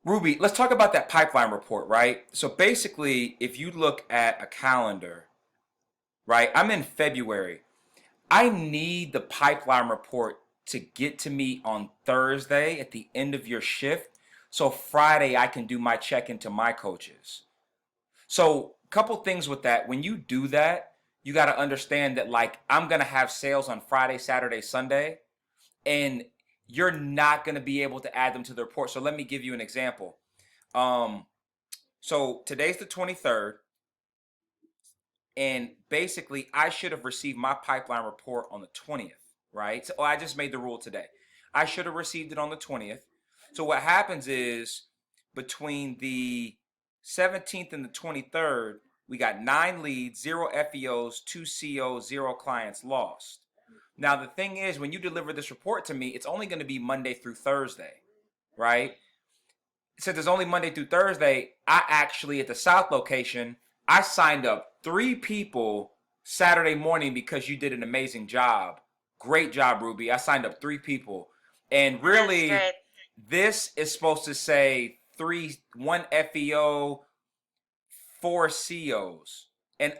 Ruby, let's talk about that pipeline report, right? So basically, if you look at a calendar, right, I'm in February. I need the pipeline report to get to me on Thursday at the end of your shift. So Friday, I can do my check into my coaches. So, a couple things with that. When you do that, you got to understand that, like, I'm going to have sales on Friday, Saturday, Sunday, and you're not going to be able to add them to the report. So, let me give you an example. Um, so, today's the 23rd. And basically, I should have received my pipeline report on the 20th, right? So I just made the rule today. I should have received it on the 20th. So what happens is between the 17th and the 23rd, we got 9 leads, 0 FEOs, 2 COs, 0 clients lost. Now, the thing is, when you deliver this report to me, it's only going to be Monday through Thursday, right? Since it's only Monday through Thursday, I actually at the South location, I signed up 3 people Saturday morning because you did an amazing job. Great job, Ruby. I signed up 3 people. And That's really, great. this is supposed to say 1 FEO, 4 COs. And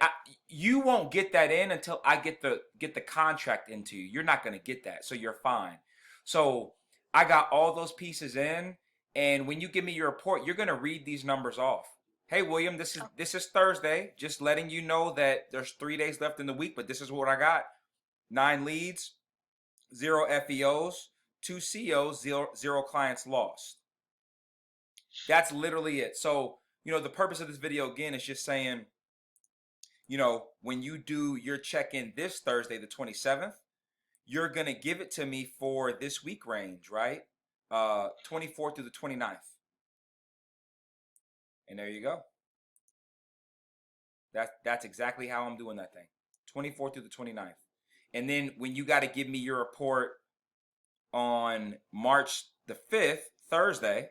you won't get that in until I get the contract into you. You're not gonna get that, so you're fine. So I got all those pieces in, and when you give me your report, you're gonna read these numbers off. Hey William, this is Oh, this is Thursday. Just letting you know that there's 3 days left in the week, but this is what I got: 9 leads, 0 FEOs, 2 COs, zero clients lost. That's literally it. So the purpose of this video again is just saying when you do your check-in this Thursday, the 27th, you're going to give it to me for this week range, right? 24th through the 29th. And there you go. That's exactly how I'm doing that thing. 24th through the 29th. And then when you got to give me your report on March the 5th, Thursday,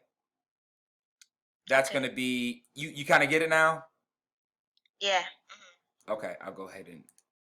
that's going okay. to be, you kind of get it now? Yeah. Okay, I'll go ahead and